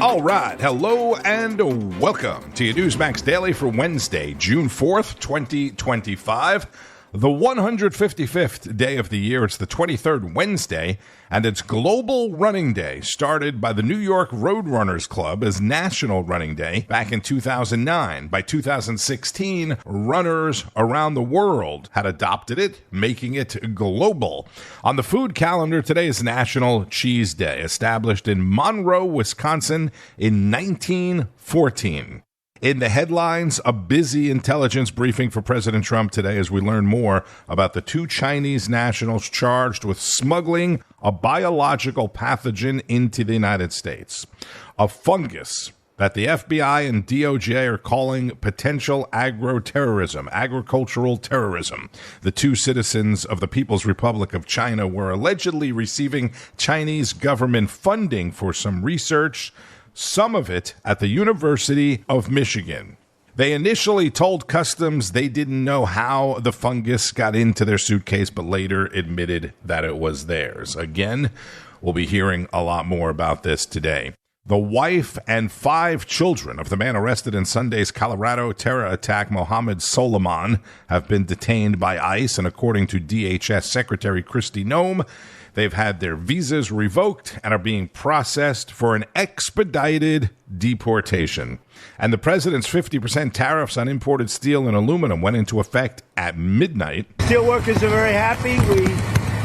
All right. Hello and welcome to your Newsmax Daily for Wednesday, June 4th, 2025. The 155th day of the year. It's the 23rd Wednesday, and it's Global Running Day, started by the New York Roadrunners Club as National Running Day back in 2009. By 2016, runners around the world had adopted it, making it global. On the food calendar, today is National Cheese Day, established in Monroe, Wisconsin in 1914. In the headlines, a busy intelligence briefing for President Trump today as we learn more about the two Chinese nationals charged with smuggling a biological pathogen into the United States. A fungus that the FBI and DOJ are calling potential agricultural terrorism. The two citizens of the People's Republic of China were allegedly receiving Chinese government funding for some research, some of it at the University of Michigan. They initially told Customs they didn't know how the fungus got into their suitcase, but later admitted that it was theirs. Again, we'll be hearing a lot more about this today. The wife and 5 children of the man arrested in Sunday's Colorado terror attack, Mohammed Solomon, have been detained by ICE, and according to DHS Secretary Kristi Noem, they've had their visas revoked and are being processed for an expedited deportation. And the president's 50% tariffs on imported steel and aluminum went into effect at midnight. Steel workers are very happy. We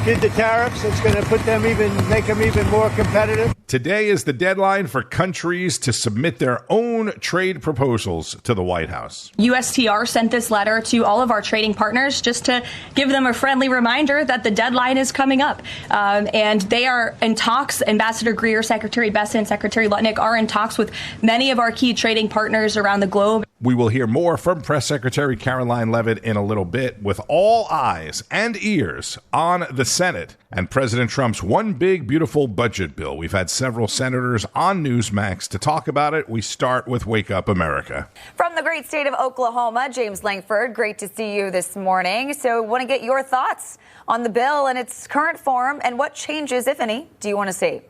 did the tariffs. It's going to make them even more competitive. Today is the deadline for countries to submit their own trade proposals to the White House. USTR sent this letter to all of our trading partners just to give them a friendly reminder that the deadline is coming up. And they are in talks. Ambassador Greer, Secretary Besson, Secretary Lutnick are in talks with many of our key trading partners around the globe. We will hear more from Press Secretary Caroline Leavitt in a little bit, with all eyes and ears on the Senate and President Trump's one big, beautiful budget bill. We've had several senators on Newsmax to talk about it. We start with Wake Up America. From the great state of Oklahoma, James Lankford, great to see you this morning. So want to get your thoughts on the bill and its current form, and what changes, if any, do you want to see?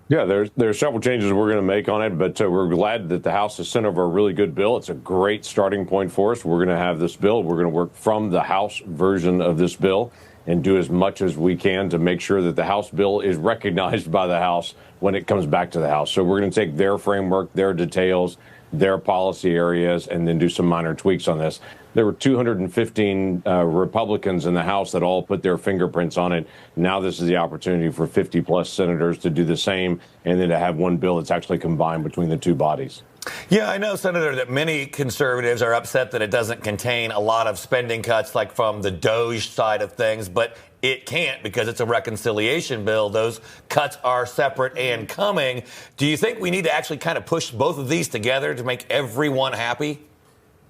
Yeah, there's several changes we're going to make on it, but we're glad that the House has sent over a really good bill. It's a great starting point for us. We're going to have this bill. We're going to work from the House version of this bill and do as much as we can to make sure that the House bill is recognized by the House when it comes back to the House. So we're going to take their framework, their details, their policy areas, and then do some minor tweaks on this. There were 215 Republicans in the House that all put their fingerprints on it. Now this is the opportunity for 50-plus senators to do the same, and then to have one bill that's actually combined between the two bodies. Yeah, I know, Senator, that many conservatives are upset that it doesn't contain a lot of spending cuts like from the DOJ side of things, but it can't because it's a reconciliation bill. Those cuts are separate and coming. Do you think we need to actually kind of push both of these together to make everyone happy?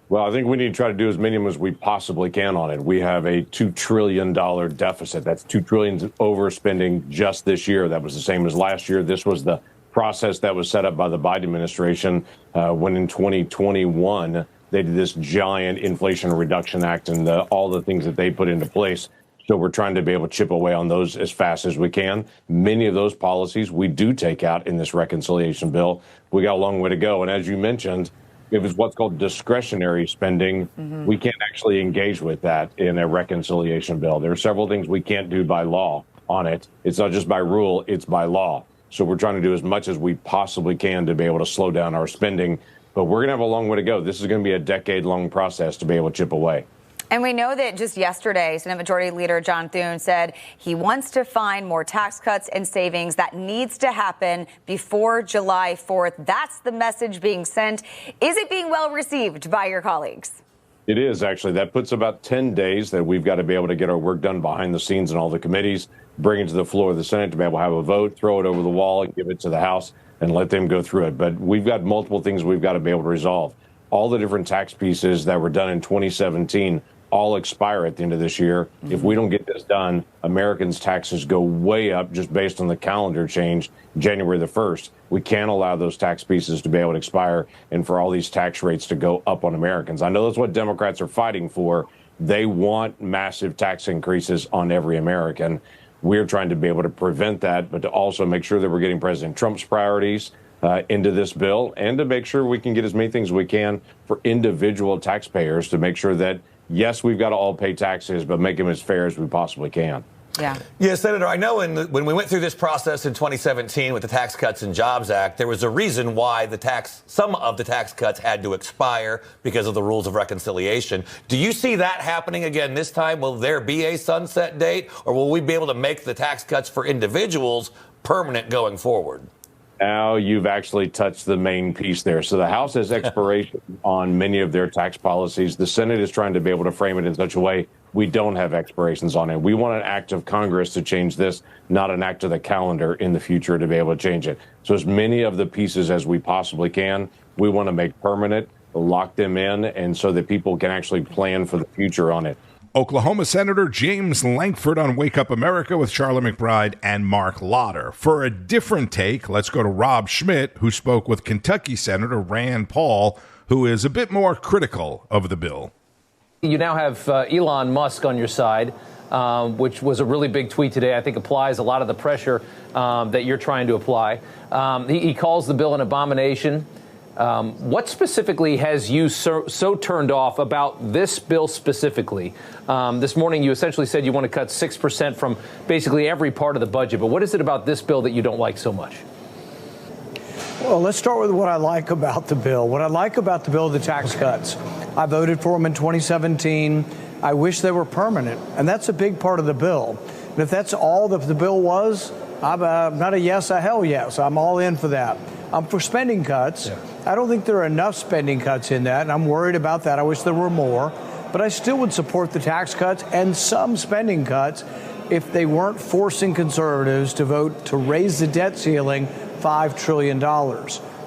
Well, I think we need to try to do as minimum as we possibly can on it. We have a $2 trillion deficit. That's $2 trillion overspending just this year. That was the same as last year. This was the process that was set up by the Biden administration when in 2021 they did this giant Inflation Reduction Act and all the things that they put into place. So we're trying to be able to chip away on those as fast as we can. Many of those policies we do take out in this reconciliation bill. We got a long way to go. And as you mentioned, it was what's called discretionary spending. We can't actually engage with that in a reconciliation bill. There are several things we can't do by law on it. It's not just by rule, it's by law. So we're trying to do as much as we possibly can to be able to slow down our spending. But we're going to have a long way to go. This is going to be a decade-long process to be able to chip away. And we know that just yesterday, Senate Majority Leader John Thune said he wants to find more tax cuts and savings. That needs to happen before July 4th. That's the message being sent. Is it being well received by your colleagues? It is, actually. That puts about 10 days that we've got to be able to get our work done behind the scenes in all the committees, bring it to the floor of the Senate to be able to have a vote, throw it over the wall, and give it to the House and let them go through it. But we've got multiple things we've got to be able to resolve. All the different tax pieces that were done in 2017 all expire at the end of this year. If we don't get this done, Americans' taxes go way up just based on the calendar change January the 1st. We can't allow those tax pieces to be able to expire and for all these tax rates to go up on Americans. I know that's what Democrats are fighting for. They want massive tax increases on every American. We're trying to be able to prevent that, but to also make sure that we're getting President Trump's priorities into this bill, and to make sure we can get as many things as we can for individual taxpayers to make sure that, yes, we've got to all pay taxes, but make them as fair as we possibly can. Yeah, Senator, I know when we went through this process in 2017 with the Tax Cuts and Jobs Act, there was a reason why some of the tax cuts had to expire because of the rules of reconciliation. Do you see that happening again this time? Will there be a sunset date, or will we be able to make the tax cuts for individuals permanent going forward? Now you've actually touched the main piece there. So the House has expiration on many of their tax policies. The Senate is trying to be able to frame it in such a way we don't have expirations on it. We want an act of Congress to change this, not an act of the calendar in the future to be able to change it. So as many of the pieces as we possibly can, we want to make permanent, lock them in, and so that people can actually plan for the future on it. Oklahoma Senator James Lankford on Wake Up America with Charlotte McBride and Mark Lauder. For a different take, let's go to Rob Schmitt, who spoke with Kentucky Senator Rand Paul, who is a bit more critical of the bill. You now have Elon Musk on your side, which was a really big tweet today. I think applies a lot of the pressure that you're trying to apply. He calls the bill an abomination. What specifically has you so turned off about this bill specifically? This morning, you essentially said you want to cut 6% from basically every part of the budget. But what is it about this bill that you don't like so much? Well, let's start with what I like about the bill. What I like about the bill are the tax cuts. I voted for them in 2017. I wish they were permanent, and that's a big part of the bill. And if that's all that the bill was, I'm not a yes, a hell yes. I'm all in for that. I'm for spending cuts. Yeah. I don't think there are enough spending cuts in that, and I'm worried about that. I wish there were more. But I still would support the tax cuts and some spending cuts if they weren't forcing conservatives to vote to raise the debt ceiling $5 trillion.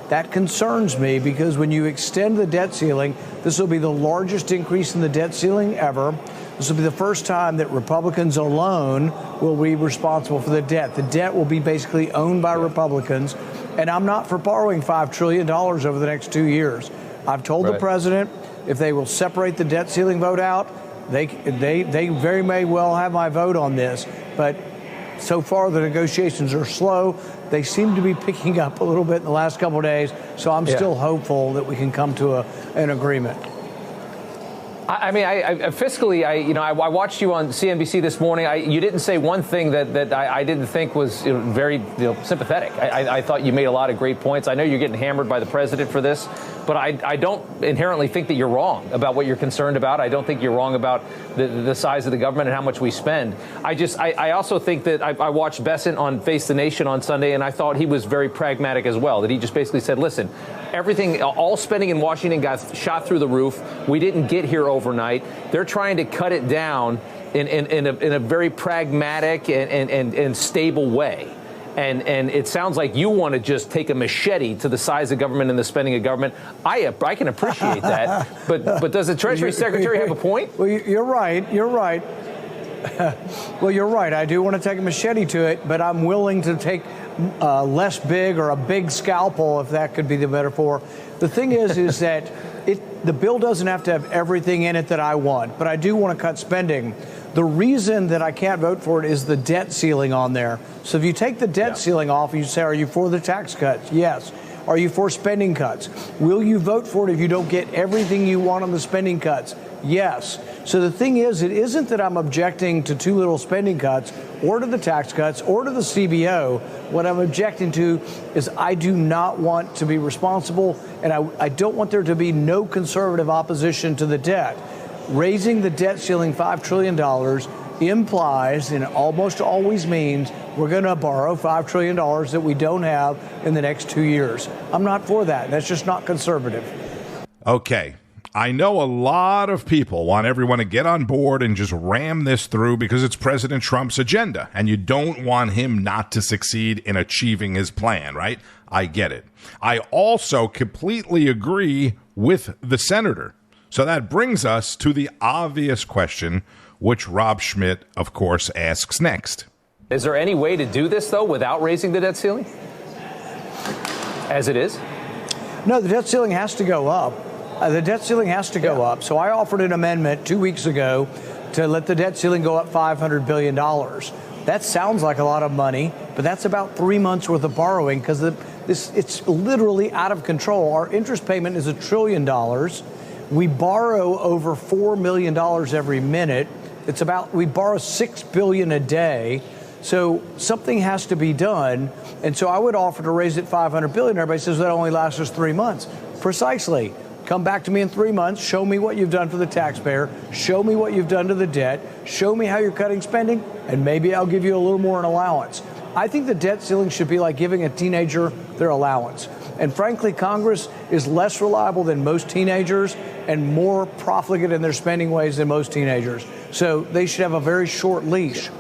That concerns me because when you extend the debt ceiling, this will be the largest increase in the debt ceiling ever. This will be the first time that Republicans alone will be responsible for the debt. The debt will be basically owned by Republicans. And I'm not for borrowing $5 trillion over the next 2 years. I've told the president if they will separate the debt ceiling vote out, they very may well have my vote on this. But so far, the negotiations are slow. They seem to be picking up a little bit in the last couple of days. So I'm still hopeful that we can come to an agreement. I mean, fiscally, I watched you on CNBC this morning. You didn't say one thing that I didn't think was very sympathetic. I thought you made a lot of great points. I know you're getting hammered by the president for this, but I don't inherently think that you're wrong about what you're concerned about. I don't think you're wrong about the size of the government and how much we spend. I also think that I watched Bessent on Face the Nation on Sunday, and I thought he was very pragmatic as well, that he just basically said, listen, all spending in Washington got shot through the roof. We didn't get here overnight. They're trying to cut it down in a very pragmatic and stable way. And it sounds like you want to just take a machete to the size of government and the spending of government. I can appreciate that. But does the Treasury Secretary have a point? Well, you're right. You're right. Well, you're right. I do want to take a machete to it, but I'm willing to take less big or a big scalpel, if that could be the metaphor. The thing is that the bill doesn't have to have everything in it that I want, but I do want to cut spending. The reason that I can't vote for it is the debt ceiling on there. So if you take the debt ceiling off, you say, are you for the tax cuts? Yes. Are you for spending cuts? Will you vote for it if you don't get everything you want on the spending cuts? Yes. So the thing is, it isn't that I'm objecting to too little spending cuts or to the tax cuts or to the CBO. What I'm objecting to is I do not want to be responsible, and I don't want there to be no conservative opposition to the debt. Raising the debt ceiling $5 trillion implies, and almost always means, we're going to borrow $5 trillion that we don't have in the next 2 years. I'm not for that. That's just not conservative. Okay. I know a lot of people want everyone to get on board and just ram this through because it's President Trump's agenda, and you don't want him not to succeed in achieving his plan, right? I get it. I also completely agree with the senator. So that brings us to the obvious question, which Rob Schmitt, of course, asks next. Is there any way to do this, though, without raising the debt ceiling? As it is? No, the debt ceiling has to go up. The debt ceiling has to go up. So I offered an amendment 2 weeks ago to let the debt ceiling go up $500 billion. That sounds like a lot of money, but that's about 3 months worth of borrowing because it's literally out of control. Our interest payment is $1 trillion. We borrow over $4 million every minute. We borrow $6 billion a day. So something has to be done. And so I would offer to raise it $500 billion. Everybody says that only lasts us 3 months. Precisely. Come back to me in 3 months. Show me what you've done for the taxpayer. Show me what you've done to the debt. Show me how you're cutting spending, and maybe I'll give you a little more in allowance. I think the debt ceiling should be like giving a teenager their allowance. And frankly, Congress is less reliable than most teenagers and more profligate in their spending ways than most teenagers. So they should have a very short leash.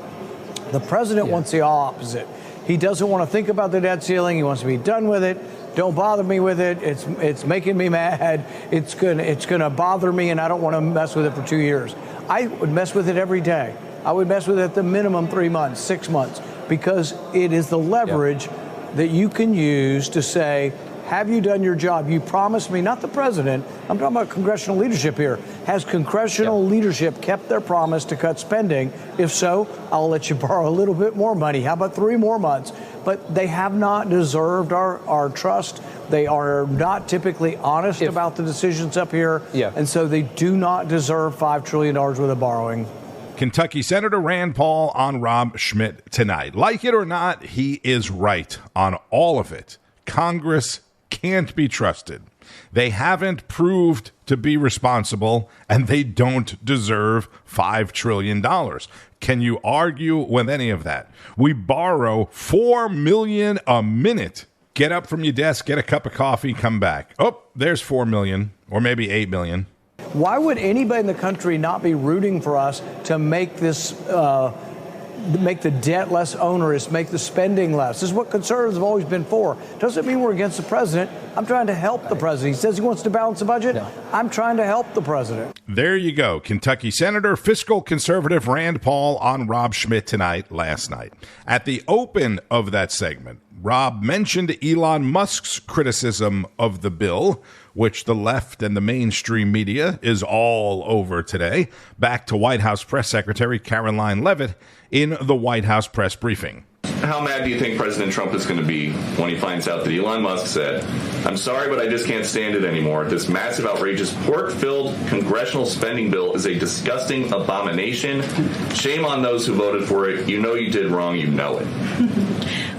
The president wants the opposite. He doesn't want to think about the debt ceiling. He wants to be done with it. Don't bother me with it. It's making me mad. It's gonna bother me, and I don't want to mess with it for 2 years. I would mess with it every day. I would mess with it at the minimum 3 months, 6 months, because it is the leverage that you can use to say, have you done your job? You promised me, not the president, I'm talking about congressional leadership here. Has congressional leadership kept their promise to cut spending? If so, I'll let you borrow a little bit more money. How about 3 more months? But they have not deserved our trust. They are not typically honest about the decisions up here. And so they do not deserve $5 trillion worth of borrowing. Kentucky Senator Rand Paul on Rob Schmitt tonight. Like it or not, he is right on all of it. Congress can't be trusted. They haven't proved to be responsible, and they don't deserve $5 trillion. Can you argue with any of that? We borrow $4 million a minute. Get up from your desk, get a cup of coffee, come back. Oh, there's $4 million, or maybe $8 million. Why would anybody in the country not be rooting for us to make this make the debt less onerous, make the spending less? This is what conservatives have always been for. Doesn't mean we're against the president. I'm trying to help the president. He says he wants to balance the budget. I'm trying to help the president. There you go. Kentucky Senator, fiscal conservative Rand Paul on Rob Schmitt tonight, last night. At the open of that segment, Rob mentioned Elon Musk's criticism of the bill, which the left and the mainstream media is all over today. Back to White House Press Secretary Caroline Leavitt in the White House press briefing. How mad do you think President Trump is going to be when he finds out that Elon Musk said, "I'm sorry, but I just can't stand it anymore. This massive, outrageous, pork-filled congressional spending bill is a disgusting abomination. Shame on those who voted for it. You know you did wrong. You know it."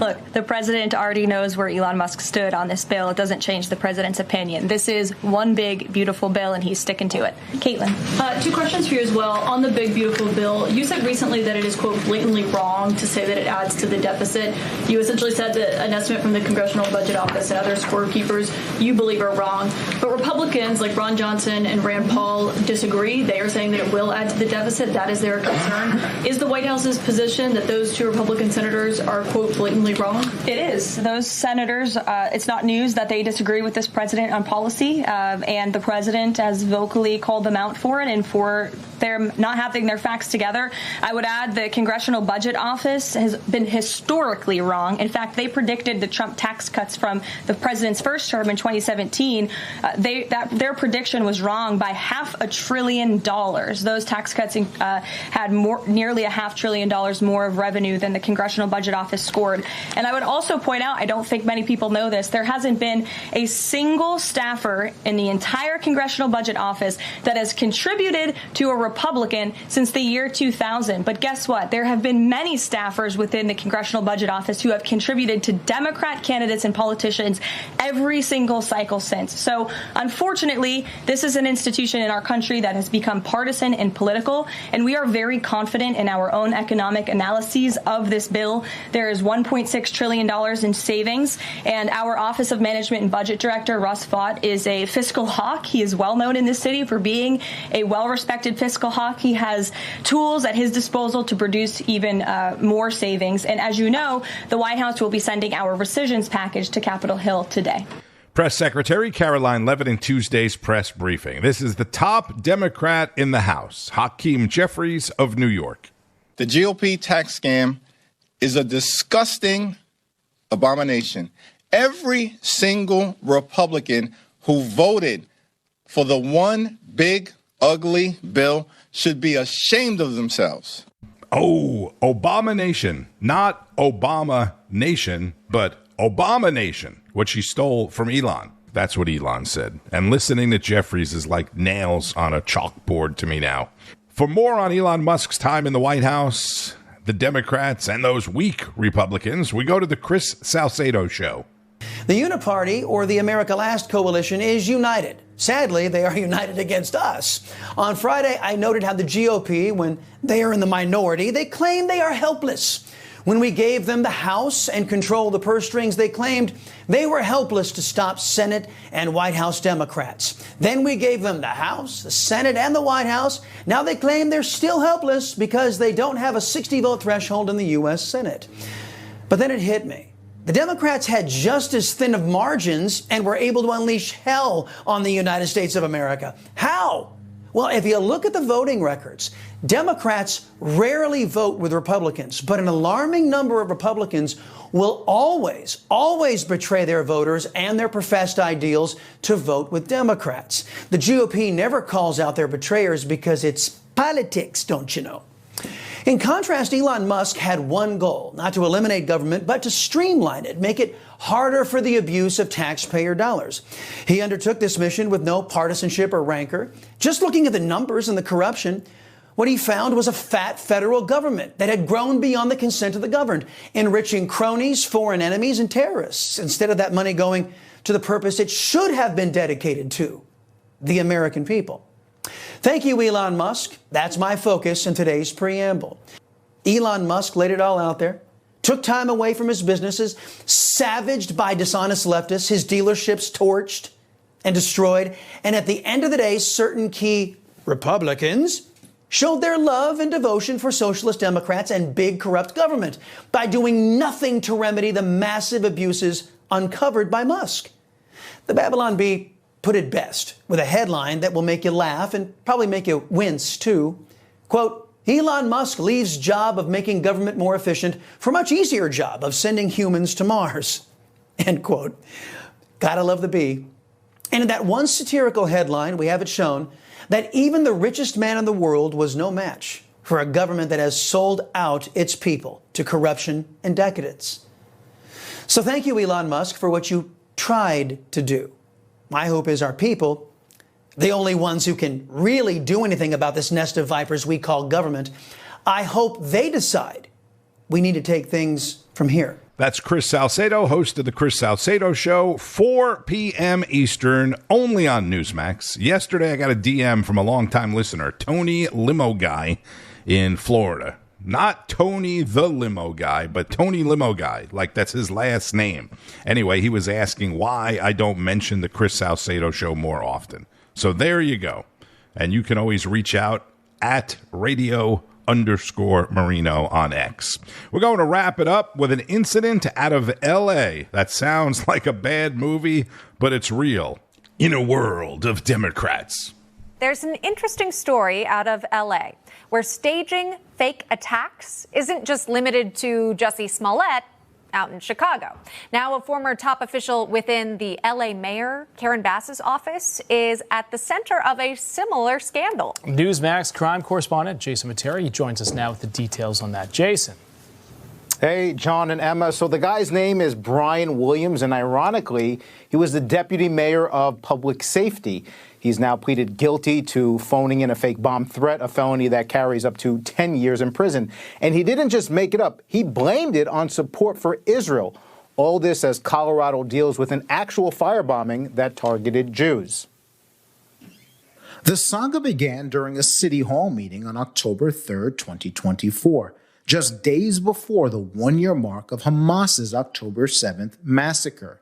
Look, the president already knows where Elon Musk stood on this bill. It doesn't change the president's opinion. This is one big, beautiful bill, and he's sticking to it. Caitlin. 2 questions for you as well. On the big, beautiful bill, you said recently that it is, quote, blatantly wrong to say that it adds to the deficit. You essentially said that an estimate from the Congressional Budget Office and other scorekeepers you believe are wrong. But Republicans like Ron Johnson and Rand Paul disagree. They are saying that it will add to the deficit. That is their concern. Is the White House's position that those 2 Republican senators are, quote, blatantly wrong? It is. Those senators, it's not news that they disagree with this president on policy, and the president has vocally called them out for it and for their not having their facts together. I would add the Congressional Budget Office has been historically wrong. In fact, they predicted the Trump tax cuts from the president's first term in 2017. Their prediction was wrong by $500 billion. Those tax cuts had nearly $500 billion more of revenue than the Congressional Budget Office scored. And I would also point out, I don't think many people know this, there hasn't been a single staffer in the entire Congressional Budget Office that has contributed to a Republican since the year 2000. But guess what? There have been many staffers within the Congressional Budget Office who have contributed to Democrat candidates and politicians every single cycle since. So unfortunately, this is an institution in our country that has become partisan and political, and we are very confident in our own economic analyses of this bill. There is $1.6 trillion in savings, and our Office of Management and Budget Director, Russ Vought, is a fiscal hawk. He is well known in this city for being a well-respected fiscal hawk. He has tools at his disposal to produce even more savings. And as you know, the White House will be sending our rescissions package to Capitol Hill today. Press Secretary Caroline Leavitt in Tuesday's press briefing. This is the top Democrat in the House, Hakeem Jeffries of New York. The GOP tax scam is a disgusting abomination. Every single Republican who voted for the one big, ugly bill should be ashamed of themselves. Oh, Obama Nation. Not Obama Nation, but Obama Nation, what she stole from Elon. That's what Elon said. And listening to Jeffries is like nails on a chalkboard to me now. For more on Elon Musk's time in the White House, the Democrats, and those weak Republicans, we go to the Chris Salcedo Show. The Uniparty, or the America Last coalition, is united. Sadly, they are united against us. On Friday, I noted how the GOP, when they are in the minority, they claim they are helpless. When we gave them the House and control the purse strings, they claimed they were helpless to stop Senate and White House Democrats. Then we gave them the House, the Senate, and the White House. Now they claim they're still helpless because they don't have a 60-vote threshold in the U.S. Senate. But then it hit me. The Democrats had just as thin of margins and were able to unleash hell on the United States of America. How? Well, if you look at the voting records, Democrats rarely vote with Republicans, but an alarming number of Republicans will always betray their voters and their professed ideals to vote with Democrats. The GOP never calls out their betrayers because it's politics, don't you know? In contrast, Elon Musk had one goal, not to eliminate government, but to streamline it, make it harder for the abuse of taxpayer dollars. He undertook this mission with no partisanship or rancor. Just looking at the numbers and the corruption, what he found was a fat federal government that had grown beyond the consent of the governed, enriching cronies, foreign enemies, and terrorists, instead of that money going to the purpose it should have been dedicated to, the American people. Thank you, Elon Musk. That's my focus in today's preamble. Elon Musk laid it all out there, took time away from his businesses, savaged by dishonest leftists, his dealerships torched and destroyed, and at the end of the day, certain key Republicans showed their love and devotion for socialist Democrats and big corrupt government by doing nothing to remedy the massive abuses uncovered by Musk. The Babylon Bee put it best with a headline that will make you laugh and probably make you wince too. Quote, Elon Musk leaves job of making government more efficient for much easier job of sending humans to Mars. End quote. Gotta love the bee. And in that one satirical headline, we have it shown that even the richest man in the world was no match for a government that has sold out its people to corruption and decadence. So thank you, Elon Musk, for what you tried to do. My hope is our people, the only ones who can really do anything about this nest of vipers we call government, I hope they decide we need to take things from here. That's Chris Salcedo, host of the Chris Salcedo Show, 4 p.m. Eastern, only on Newsmax. Yesterday, I got a DM from a longtime listener, Tony Limo Guy in Florida. Not Tony the Limo Guy, but Tony Limo Guy, like that's his last name. Anyway, he was asking why I don't mention the Chris Salcedo Show more often. So there you go. And you can always reach out at radio_Marino on X. We're going to wrap it up with an incident out of L.A. that sounds like a bad movie, but it's real. In a world of Democrats. There's an interesting story out of L.A. where staging fake attacks isn't just limited to Jussie Smollett out in Chicago. Now, a former top official within the L.A. Mayor Karen Bass's office is at the center of a similar scandal. Newsmax crime correspondent Jason Materi joins us now with the details on that. Jason. Hey, John and Emma. So the guy's name is Brian Williams, and ironically, he was the deputy mayor of public safety. He's now pleaded guilty to phoning in a fake bomb threat, a felony that carries up to 10 years in prison. And he didn't just make it up. He blamed it on support for Israel. All this as Colorado deals with an actual firebombing that targeted Jews. The saga began during a city hall meeting on October 3rd, 2024, just days before the one-year mark of Hamas's October 7th massacre.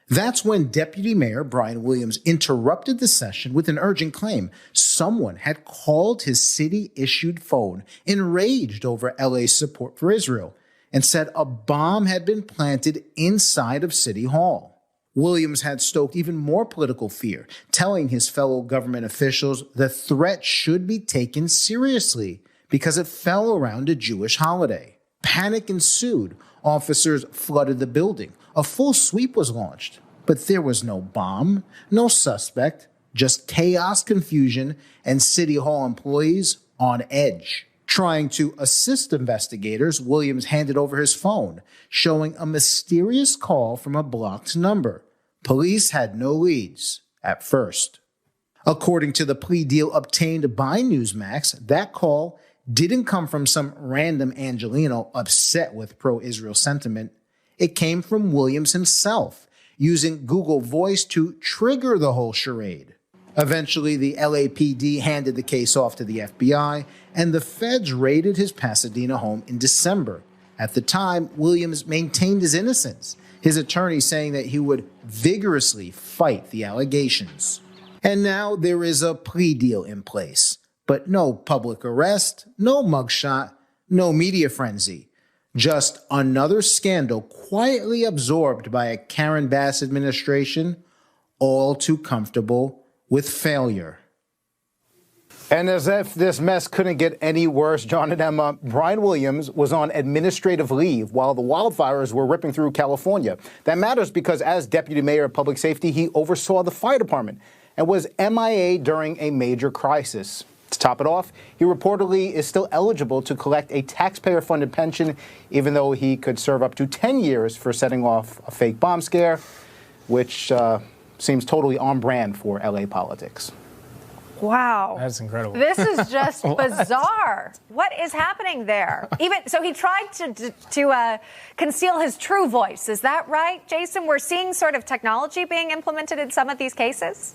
That's when Deputy Mayor Brian Williams interrupted the session with an urgent claim. Someone had called his city-issued phone, enraged over LA's support for Israel, and said a bomb had been planted inside of City Hall. Williams had stoked even more political fear, telling his fellow government officials the threat should be taken seriously because it fell around a Jewish holiday. Panic ensued. Officers flooded the building. A full sweep was launched, but there was no bomb, no suspect, just chaos, confusion, and City Hall employees on edge. Trying to assist investigators, Williams handed over his phone, showing a mysterious call from a blocked number. Police had no leads at first. According to the plea deal obtained by Newsmax, that call didn't come from some random Angelino upset with pro-Israel sentiment. It came from Williams himself, using Google Voice to trigger the whole charade. Eventually, the LAPD handed the case off to the FBI, and the feds raided his Pasadena home in December. At the time, Williams maintained his innocence, his attorney saying that he would vigorously fight the allegations. And now there is a plea deal in place, but no public arrest, no mugshot, no media frenzy. Just another scandal quietly absorbed by a Karen Bass administration, all too comfortable with failure. And as if this mess couldn't get any worse, John and Emma, Brian Williams was on administrative leave while the wildfires were ripping through California. That matters because as Deputy Mayor of Public Safety, he oversaw the fire department and was MIA during a major crisis. To top it off, he reportedly is still eligible to collect a taxpayer-funded pension, even though he could serve up to 10 years for setting off a fake bomb scare, which seems totally on brand for LA politics. Wow. That's incredible. This is just bizarre. What is happening there? Even so, he tried to conceal his true voice. Is that right, Jason? We're seeing sort of technology being implemented in some of these cases?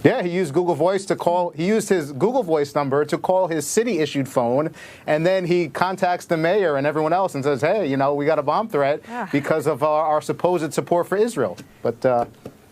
Yeah, he used Google Voice to call. He used his Google Voice number to call his city-issued phone, and then he contacts the mayor and everyone else and says, "Hey, we got a bomb threat because of our supposed support for Israel." But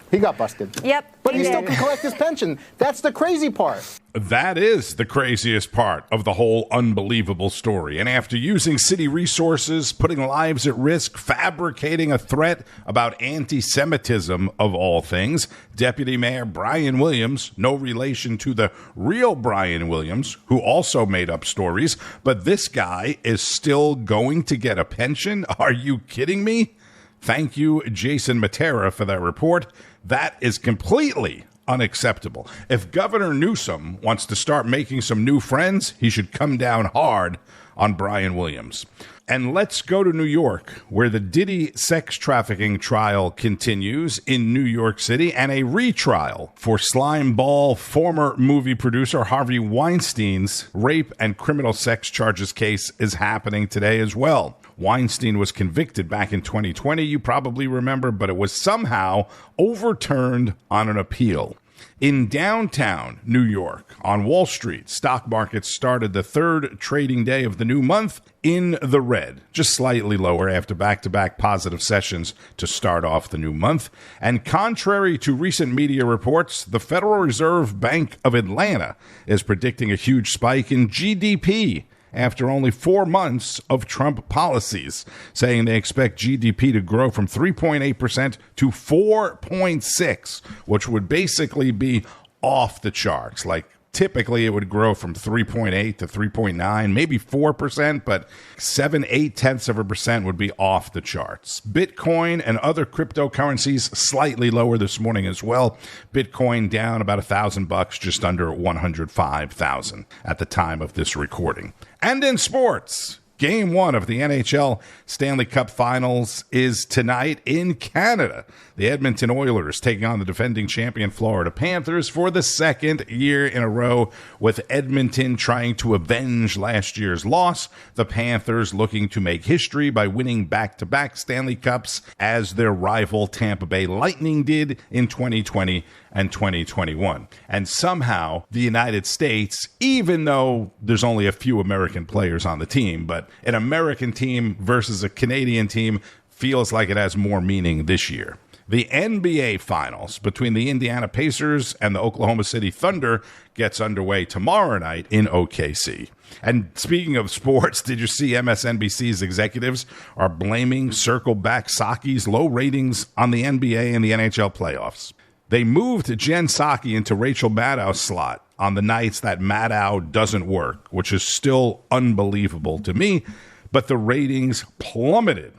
he got busted. Yep. But he still can collect his pension. That's the crazy part. That is the craziest part of the whole unbelievable story. And after using city resources, putting lives at risk, fabricating a threat about anti-Semitism of all things, Deputy Mayor Brian Williams, no relation to the real Brian Williams, who also made up stories, but this guy is still going to get a pension? Are you kidding me? Thank you, Jason Matera, for that report. That is completely unacceptable. If Governor Newsom wants to start making some new friends, he should come down hard on Brian Williams. And let's go to New York, where the Diddy sex trafficking trial continues in New York City, and a retrial for Slimeball former movie producer Harvey Weinstein's rape and criminal sex charges case is happening today as well. Weinstein was convicted back in 2020, you probably remember, but it was somehow overturned on an appeal. In downtown New York, on Wall Street, stock markets started the third trading day of the new month in the red, just slightly lower after back-to-back positive sessions to start off the new month. And contrary to recent media reports, the Federal Reserve Bank of Atlanta is predicting a huge spike in GDP after only 4 months of Trump policies, saying they expect GDP to grow from 3.8% to 4.6%, which would basically be off the charts. Like, typically it would grow from 3.8 to 3.9, maybe 4%, but 7/8% would be off the charts. Bitcoin and other cryptocurrencies slightly lower this morning as well. Bitcoin down about $1,000, just under 105,000 at the time of this recording. And in sports, Game 1 of the NHL Stanley Cup Finals is tonight in Canada. The Edmonton Oilers taking on the defending champion Florida Panthers for the second year in a row, with Edmonton trying to avenge last year's loss. The Panthers looking to make history by winning back-to-back Stanley Cups, as their rival Tampa Bay Lightning did in 2020 and 2021. And somehow the United States, even though there's only a few American players on the team, but an American team versus a Canadian team feels like it has more meaning this year. The NBA Finals between the Indiana Pacers and the Oklahoma City Thunder gets underway tomorrow night in OKC. And speaking of sports, did you see MSNBC's executives are blaming Circle Back Psaki's low ratings on the NBA and the NHL playoffs? They moved Jen Psaki into Rachel Maddow's slot on the nights that Maddow doesn't work, which is still unbelievable to me, but the ratings plummeted.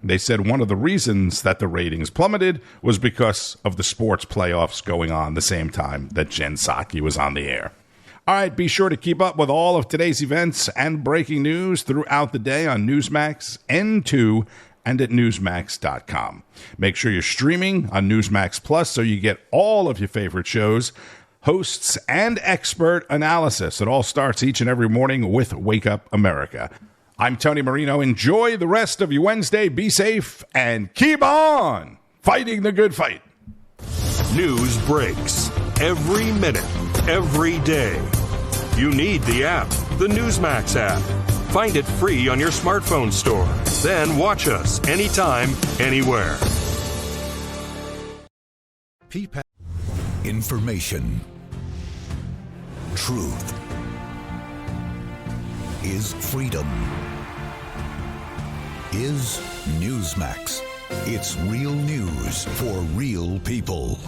They said one of the reasons that the ratings plummeted was because of the sports playoffs going on the same time that Jen Psaki was on the air. All right, be sure to keep up with all of today's events and breaking news throughout the day on Newsmax, N2, and at Newsmax.com. Make sure you're streaming on Newsmax Plus so you get all of your favorite shows, hosts, and expert analysis. It all starts each and every morning with Wake Up America. I'm Tony Marino. Enjoy the rest of your Wednesday. Be safe and keep on fighting the good fight. News breaks every minute, every day. You need the app, the Newsmax app. Find it free on your smartphone store. Then watch us anytime, anywhere. Information. Truth is freedom. Is Newsmax. It's real news for real people.